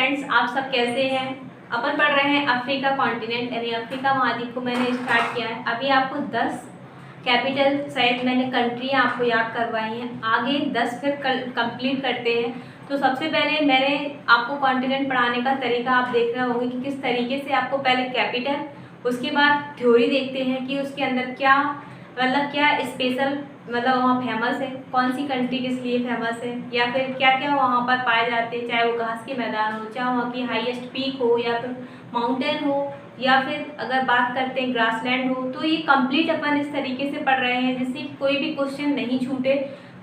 Friends, आप सब कैसे हैं। अपन पढ़ रहे हैं अफ्रीका कॉन्टिनेंट यानी अफ्रीका महाद्वीप को मैंने स्टार्ट किया है। अभी आपको 10 कैपिटल शायद मैंने कंट्री आपको याद करवाई हैं, आगे 10 फिर कंप्लीट करते हैं। तो सबसे पहले मैंने आपको कॉन्टिनेंट पढ़ाने का तरीका आप देख रहे होंगे कि किस तरीके से आपको पहले कैपिटल, उसके बाद थ्योरी देखते हैं कि उसके अंदर क्या क्या स्पेशल वहाँ फेमस है, कौन सी कंट्री किस लिए फेमस है, या फिर क्या क्या वहाँ पर पाए जाते हैं, चाहे वो घास के मैदान हो, चाहे वहाँ की हाईएस्ट पीक हो, या फिर माउंटेन हो, या फिर अगर बात करते हैं ग्रासलैंड हो। तो ये कंप्लीट अपन इस तरीके से पढ़ रहे हैं जिससे कोई भी क्वेश्चन नहीं छूटे।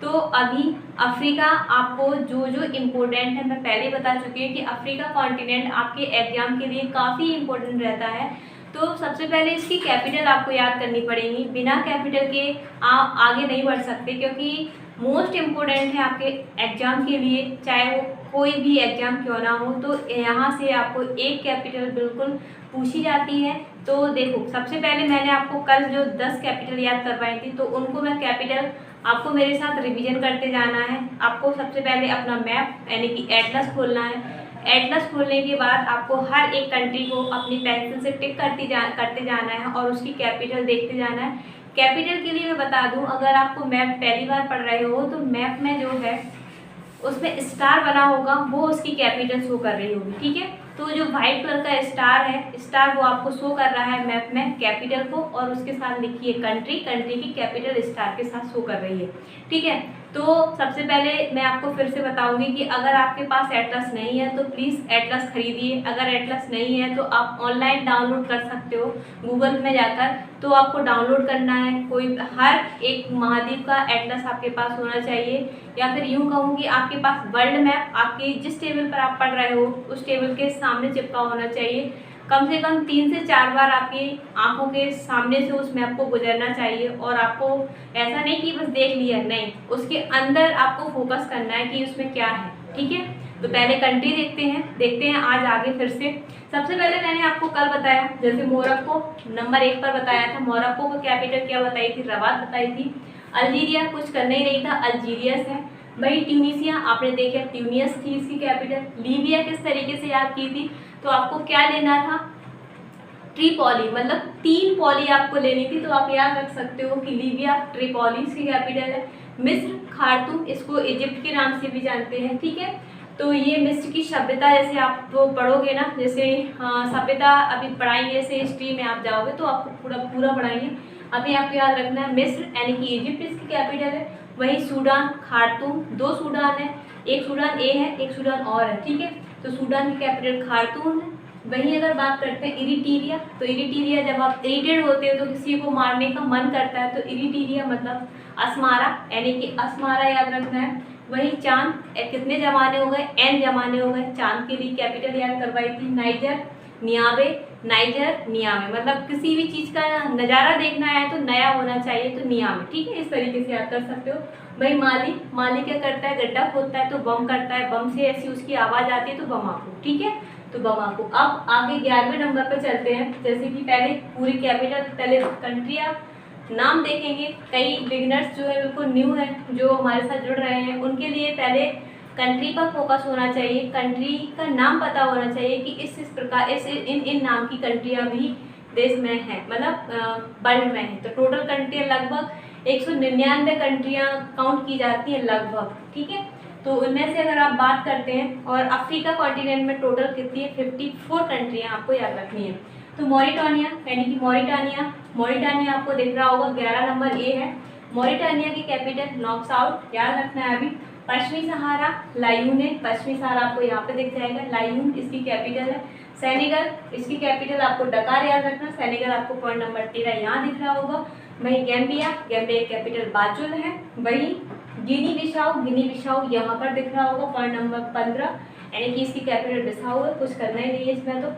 तो अभी अफ्रीका आपको जो जो इम्पोर्टेंट है मैं पहले बता चुकी हूँ कि अफ्रीका कॉन्टिनेंट आपके एग्जाम के लिए काफ़ी इम्पोर्टेंट रहता है। तो सबसे पहले इसकी कैपिटल आपको याद करनी पड़ेगी, बिना कैपिटल के आप आगे नहीं बढ़ सकते, क्योंकि मोस्ट इम्पोर्टेंट है आपके एग्ज़ाम के लिए, चाहे वो कोई भी एग्ज़ाम क्यों ना हो। तो यहाँ से आपको एक कैपिटल बिल्कुल पूछी जाती है। तो देखो, सबसे पहले मैंने आपको कल जो 10 कैपिटल याद करवाई थी, तो उनको मैं कैपिटल आपको मेरे साथ रिवीजन करते जाना है। आपको सबसे पहले अपना मैप यानी कि एटलस खोलना है। एटलस खोलने के बाद आपको हर एक कंट्री को अपनी पेंसिल से टिक करते जाना है और उसकी कैपिटल देखते जाना है। कैपिटल के लिए मैं बता दूं, अगर आपको मैप पहली बार पढ़ रहे हो तो मैप में जो है उसमें स्टार बना होगा, वो उसकी कैपिटल शो कर रही होगी, ठीक है। तो जो वाइट कलर का स्टार है, स्टार वो आपको शो कर रहा है मैप में कैपिटल को, और उसके साथ लिखिए कंट्री, कंट्री की कैपिटल स्टार के साथ शो कर रही है, ठीक है। तो सबसे पहले मैं आपको फिर से बताऊंगी कि अगर आपके पास एटलस नहीं है तो प्लीज़ एटलस खरीदिए। अगर एटलस नहीं है तो आप ऑनलाइन डाउनलोड कर सकते हो गूगल में जाकर। तो आपको डाउनलोड करना है, कोई हर एक महाद्वीप का एटलस आपके पास होना चाहिए, या फिर यूँ कहूँ कि आपके पास वर्ल्ड मैप आपकी जिस टेबल पर आप पढ़ रहे हो उस टेबल के सामने चिपका होना चाहिए। कम से कम 3 से 4 बार आपकी आंखों के सामने से उस मैप को गुजरना चाहिए, और आपको ऐसा नहीं कि बस देख लिया, नहीं, उसके अंदर आपको फोकस करना है कि उसमें क्या है, ठीक है। तो पहले कंट्री देखते हैं आज आगे फिर से। सबसे पहले मैंने आपको कल बताया, जैसे मोरक्को नंबर 1 पर बताया था। मोरक्को को कैपिटल क्या बताई थी? रबात बताई थी। अल्जीरिया कुछ करना ही नहीं था, अल्जीरियस है। वही ट्यूनीसिया आपने देखा, ट्यूनियस थी इसकी कैपिटल। लीबिया किस तरीके से याद की थी? तो आपको क्या लेना था? ट्रिपोली, मतलब 3 पॉली आपको लेनी थी। तो आप याद रख सकते हो कि लीबिया ट्रिपोली इसकी कैपिटल है। मिस्र खार्तूम, इसको इजिप्ट के नाम से भी जानते हैं, ठीक है। तो ये मिस्र की सभ्यता, जैसे आप तो पढ़ोगे ना, जैसे सभ्यता अभी पढ़ाएंगे, जैसे हिस्ट्री में आप जाओगे तो आपको पूरा पढ़ाएंगे। अभी आपको याद रखना है मिस्र यानी कि इजिप्ट इसकी कैपिटल है। वही सूडान खार्तूम, 2 सूडान है, एक सूडान ए है, एक सूडान और है, ठीक है। तो सूडान की कैपिटल खार्तूम है। वहीं अगर बात करते हैं इरिट्रिया, तो इरिट्रिया जब आप इरिटेट होते हो तो किसी को मारने का मन करता है, तो इरिट्रिया मतलब अस्मारा यानी कि अस्मारा याद रखना है। वही चांद, कितने जमाने हो गए? n जमाने हो गए। चांद के लिए कैपिटल याद करवाई थी नाइजर नियावे, नाइजर नियावे, मतलब किसी भी चीज़ का नज़ारा देखना है तो नया होना चाहिए, तो नियावे, ठीक है। इस तरीके से याद कर सकते हो। भाई माली, माली क्या करता है? गड्ढा खोदता है तो बम करता है, बम से ऐसी उसकी आवाज़ आती है तो बमाकू, ठीक है। तो बमाकू। अब आगे 11वें नंबर पर चलते हैं। जैसे कि पहले पूरी कैपिटल, पहले कंट्रियाँ नाम देखेंगे। कई बिगिनर्स जो है बिल्कुल न्यू है जो हमारे साथ जुड़ रहे हैं, उनके लिए पहले कंट्री पर फोकस होना चाहिए, कंट्री का नाम पता होना चाहिए कि इस प्रकार इन नाम की कंट्रियाँ भी देश में हैं, मतलब वर्ल्ड में है। तो टोटल कंट्रियाँ लगभग 199 कंट्रियाँ काउंट की जाती हैं लगभग, ठीक है। तो उनमें से अगर आप बात करते हैं, और अफ्रीका कॉन्टिनेंट में टोटल कितनी है? 54 कंट्रियाँ आपको याद रखनी है। तो मॉरिटानिया यानी कि मॉरिटानिया आपको दिख रहा होगा, 11 नंबर ए है। मॉरिटानिया की कैपिटल नॉक्साउट, याद रखना है। अभी पश्चिमी सहारा लायून, पश्चिमी सहारा आपको यहाँ पे दिख जाएगा, लायून इसकी कैपिटल है। सेनेगल, इसकी कैपिटल आपको डकार याद रखना। सेनेगल आपको पॉइंट नंबर 13 यहाँ दिख रहा होगा। वही गैम्बिया की कैपिटल बाजुल है। वही गिनी बिसाऊ यहाँ पर दिख रहा होगा, पॉइंट नंबर 15, यानी कि इसकी कैपिटल बिसाऊ है, कुछ करना ही नहीं है इसमें। तो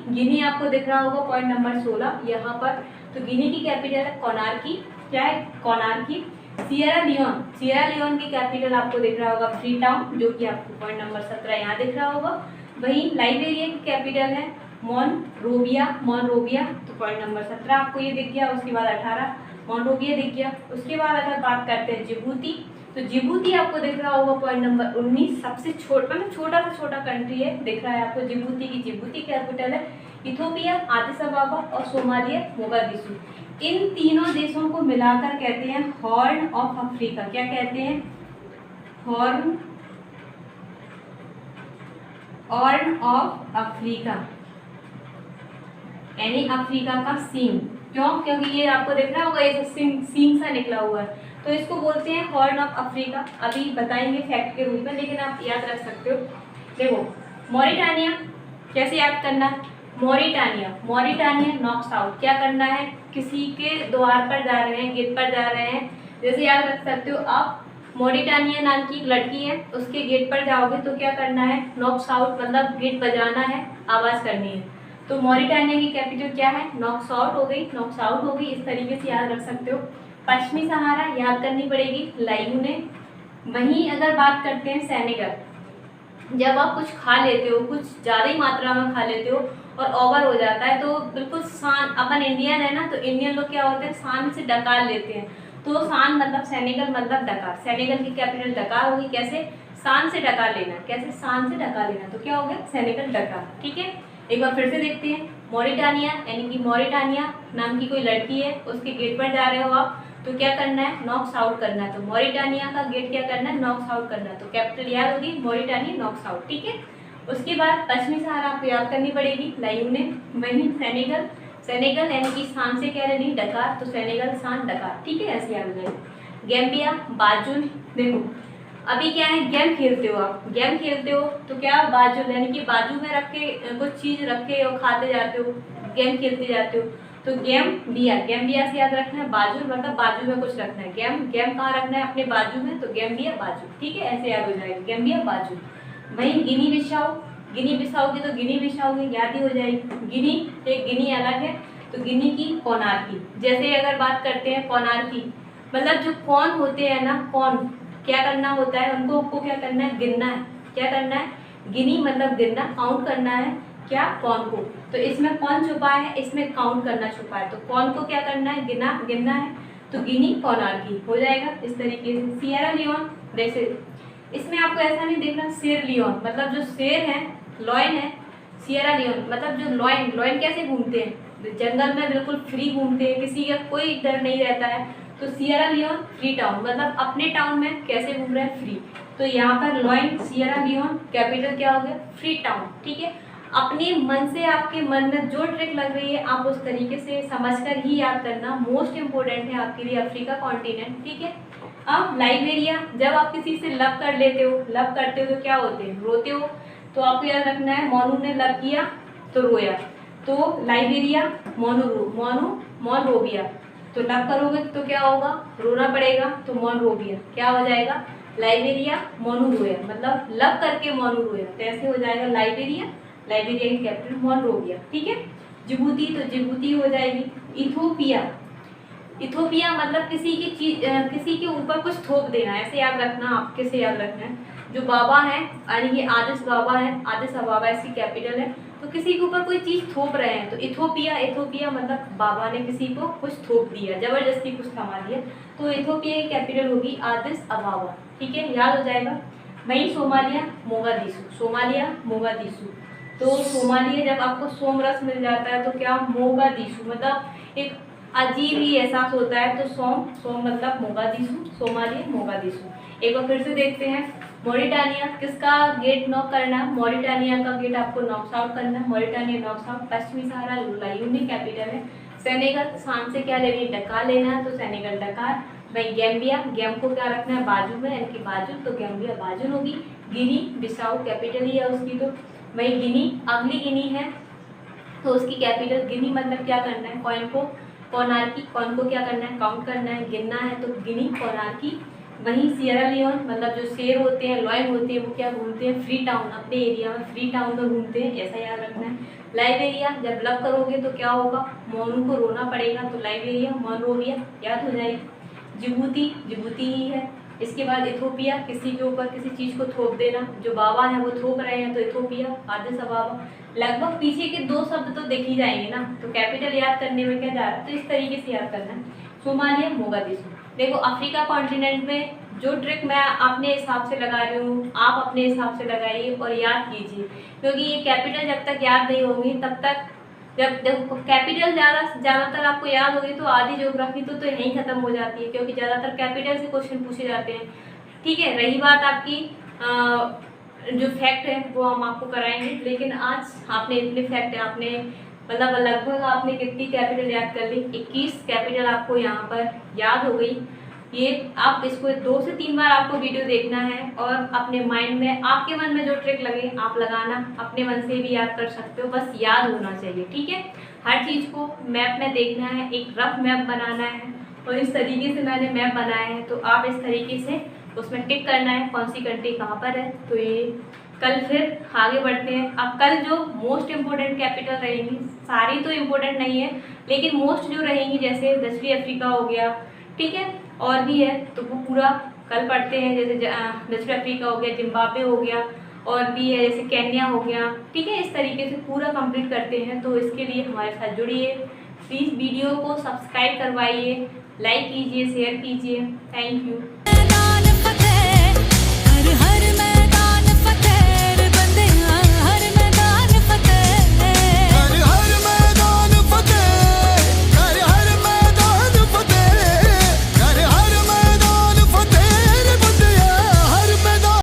गिनी आपको दिख रहा होगा, पॉइंट नंबर 16 यहाँ पर। तो गिनी की कैपिटल है कोनार्की, क्या है? कोनार्की। सियरा लियोन की कैपिटल आपको दिख रहा होगा फ्री टाउन, जो कि आपको पॉइंट नंबर 17 यहाँ दिख रहा होगा। वहीं लाइबेरिया की कैपिटल है मोनरोविया, तो पॉइंट नंबर 17 आपको ये दिख गया। उसके बाद 18 मोनरोविया दिख गया। उसके बाद अगर बात करते हैं तो जिबूती आपको दिख रहा होगा पॉइंट नंबर 19, सबसे छोटा मतलब छोटा से छोटा कंट्री है, दिख रहा है आपको जिबूती की। जिबूती कैपिटल है इथोपिया, आदिस अबाबा और सोमालिया मोगादिशु। इन तीनों देशों को मिलाकर कहते हैं हॉर्न ऑफ अफ्रीका। क्या कहते हैं? हॉर्न ऑफ अफ्रीका, यानी अफ्रीका का सींग। क्यों? क्योंकि ये आपको दिख रहा होगा ये सींग सा निकला हुआ है, तो इसको बोलते हैं हॉर्न ऑफ अफ्रीका। अभी बताएंगे फैक्ट के रूप में, लेकिन आप याद रख सकते हो। देखो मॉरिटानिया कैसे याद करना है? Mauritania knocks out. क्या करना है? किसी के द्वार पर जा रहे हैं, गेट पर जा रहे हैं, जैसे याद रख सकते हो आप, मॉरिटानिया नाम की एक लड़की है, उसके गेट पर जाओगे तो क्या करना है? नॉक्स आउट, मतलब गेट बजाना है, आवाज़ करनी है। तो मॉरिटानिया की कैपिटल क्या है? नॉक्स आउट हो गई, नॉक्स आउट हो गई। इस तरीके से याद रख सकते हो। पश्चिमी सहारा याद करनी पड़ेगी, लायूने। वहीं अगर बात करते हैं सेनेगल, जब आप कुछ खा लेते हो, कुछ ज़्यादा ही मात्रा में खा लेते हो और ओवर हो जाता है, तो बिल्कुल सान, अपन इंडियन है ना, तो इंडियन लोग क्या होते हैं, सान से डकार लेते हैं। तो सान मतलब सेनेगल मतलब डकार। सेनेगल की कैपिटल डकार होगी। कैसे? सान से डकार लेना। कैसे? सान से डकार लेना, तो क्या हो गया? सेनेगल डकार। ठीक है, एक बार फिर से देखते हैं। मॉरिटानिया यानी कि मॉरिटानिया नाम की कोई लड़की है, उसके गेट पर जा रहे हो आप, तो क्या करना है? नॉक्स आउट करना है। तो मॉरिटानिया का गेट क्या करना है? नॉक्स आउट करना है। तो कैपिटल याद होगी मॉरिटानिया नॉक्स आउट। ठीक है, उसके बाद पश्चिमी सहारा आपको याद करनी पड़ेगी, लायूने। वहीं सेनेगल यानी कि सान से कह रहे नहीं, डकार, तो सेनेगल सान डकार। ठीक है, ऐसे याद हो जाएगी। गैम्बिया बाजुल। देखो अभी क्या है, गेम खेलते हो आप, गेम खेलते हो तो क्या बाजुल यानी कि बाजू में रख के कुछ चीज़ रखे और खाते जाते हो, गेम खेलते जाते हो। तो गैम्बिया से याद रखना है, बाजुल मतलब बाजू में कुछ रखना है। गेम कहाँ रखना है? अपने बाजू में, तो गैम्बिया बाजू। ठीक है, ऐसे याद हो जाएगा, गैम्बिया बाजू। वहीं गिनी बिसाऊ की तो गिनी बिसाऊ की याद ही हो जाएगी। गिनी अलग है, तो गिनी की कोनार्की। जैसे अगर बात करते हैं कोनार्की, मतलब जो कौन होते हैं ना, कौन क्या करना होता है उनको क्या करना है? गिनना है। क्या करना है? गिनी मतलब गिनना, काउंट करना है। क्या? कौन को। तो इसमें कौन छुपा है? इसमें काउंट करना छुपा है। तो कौन को क्या करना है? गिनना है। तो गिनी कोनार्की हो जाएगा इस तरीके से। सिएरा लियोन, जैसे इसमें आपको ऐसा नहीं देखना शेर लियोन, मतलब जो शेर है, लॉयन है। सिएरा लियोन मतलब जो लॉयन कैसे घूमते हैं? जंगल में बिल्कुल फ्री घूमते हैं, किसी का कोई डर नहीं रहता है। तो सिएरा लियोन फ्री टाउन, मतलब अपने टाउन में कैसे घूम रहे हैं? फ्री। तो यहाँ पर लॉयन, सिएरा लियोन, कैपिटल क्या हो गया? Free town. ठीक है, अपने मन से, आपके मन में जो ट्रिक लग रही है आप उस तरीके से समझकर ही याद करना। मोस्ट इंपॉर्टेंट है आपके लिए अफ्रीका कॉन्टिनेंट। ठीक है, अब लाइबेरिया, जब आप किसी से लव कर लेते हो, लव करते हो तो क्या होते हैं? रोते हो। तो आपको याद रखना है, मोनू ने लव किया तो रोया, तो लाइबेरिया मोनरोबिया। तो लव करोगे तो क्या होगा? रोना पड़ेगा, तो मोनरोबिया क्या हो जाएगा? लाइबेरिया मोनरोबिया, मतलब लव करके मोनरोबिया, तो ऐसे हो जाएगा लाइबेरिया की कैपिटल मोनरोबिया। ठीक है, जिबूती तो जिबूती हो जाएगी। इथोपिया मतलब किसी के ऊपर कुछ थोप देना, ऐसे याद रखना। आप कैसे याद रखना है? जो बाबा है यानी कि आदिस बाबा है, आदिस अबाबा इसकी कैपिटल है। तो किसी के ऊपर कोई चीज़ थोप रहे हैं, तो इथोपिया मतलब बाबा ने किसी को कुछ थोप दिया, जबरदस्ती कुछ थमा दिया, तो इथोपिया की कैपिटल होगी आदिस अबाबा। ठीक है, याद हो जाएगा। वहीं सोमालिया मोगादिशु। तो सोमालिया जब आपको सोमरस मिल जाता है तो क्या? मोगादिशु, मतलब एक अजीब ही एहसास होता है, तो सोम मतलब मोगादिशु, सोमालिया मोगादिशु। एक बार फिर से देखते हैं। मॉरिटानिया, किसका गेट नॉक करना है? मॉरिटानिया का गेट आपको नॉक्स आउट करना है, मॉरिटानिया नॉक्स आउट। पश्चिमी सहारा लायूनी कैपिटल है। सेनेगल, सान से क्या लेनी? डकार लेना है, तो सेनेगल डकार। वहीं गैम को क्या रखना है? बाजू में, यानी कि बाजू, तो गैम्बिया बाजू होगी। गिनी बिसाऊ कैपिटल ही है उसकी। तो वहीं गिनी, अगली गिनी है तो उसकी कैपिटल गिनी, मतलब क्या करना है? कॉइन को क्या करना है? काउंट करना है, गिनना है, तो गिनी कोनार्की। वहीं सिएरा लियोन मतलब जो शेर होते हैं, लॉयन होते हैं, वो क्या घूमते हैं? फ्री टाउन, अपने एरिया में फ्री टाउन में घूमते हैं, ऐसा याद रखना है। लाइबेरिया, जब लव करोगे तो क्या होगा? मोनू को रोना पड़ेगा, तो लाइबेरिया मोनरोबिया याद हो जाएगी। जिबूती ही है। इसके बाद इथोपिया, किसी के ऊपर किसी चीज़ को थोप देना, जो बाबा है वो थोप रहे हैं, तो इथोपिया, आदिस अबाबा। लगभग पीछे के 2 शब्द तो देख ही जाएंगे ना, तो कैपिटल याद करने में क्या जा रहा है? तो इस तरीके से याद करना है। Somalia, Mogadishu. देखो अफ्रीका कॉन्टिनेंट में जो ट्रिक मैं अपने हिसाब से लगा रही हूँ, आप अपने हिसाब से लगाइए और याद कीजिए, क्योंकि ये कैपिटल जब तक याद नहीं होगी तब तक, जब देखो कैपिटल ज़्यादातर आपको याद होगी तो आधी ज्योग्राफी तो यहीं ख़त्म हो जाती है, क्योंकि ज़्यादातर कैपिटल से क्वेश्चन पूछे जाते हैं। ठीक है, रही बात आपकी जो फैक्ट है वो हम आपको कराएंगे, लेकिन आज आपने इतने फैक्ट आपने मतलब लगभग आपने कितनी कैपिटल याद कर ली, 21 कैपिटल आपको यहाँ पर याद हो गई। ये आप इसको 2 से 3 बार आपको वीडियो देखना है और अपने माइंड में, आपके मन में जो ट्रिक लगे आप लगाना, अपने मन से भी याद कर सकते हो, बस याद होना चाहिए। ठीक है, हर चीज़ को मैप में देखना है, एक रफ मैप बनाना है और इस तरीके से मैंने मैप बनाया है, तो आप इस तरीके से उसमें टिक करना है कौन सी कंट्री कहाँ पर है। तो ये कल फिर आगे बढ़ते हैं। अब कल जो मोस्ट इम्पोर्टेंट कैपिटल रहेंगी, सारी तो इम्पोर्टेंट नहीं है लेकिन मोस्ट जो रहेंगी, जैसे दक्षिणी अफ्रीका हो गया, ठीक है, और भी है तो वो पूरा कल पढ़ते हैं। जैसे दक्षिण अफ्रीका हो गया, जिम्बाब्वे हो गया, और भी है जैसे केन्या हो गया। ठीक है, इस तरीके से पूरा कंप्लीट करते हैं। तो इसके लिए हमारे साथ जुड़िए, प्लीज़ वीडियो को सब्सक्राइब करवाइए, लाइक कीजिए, शेयर कीजिए। Thank you.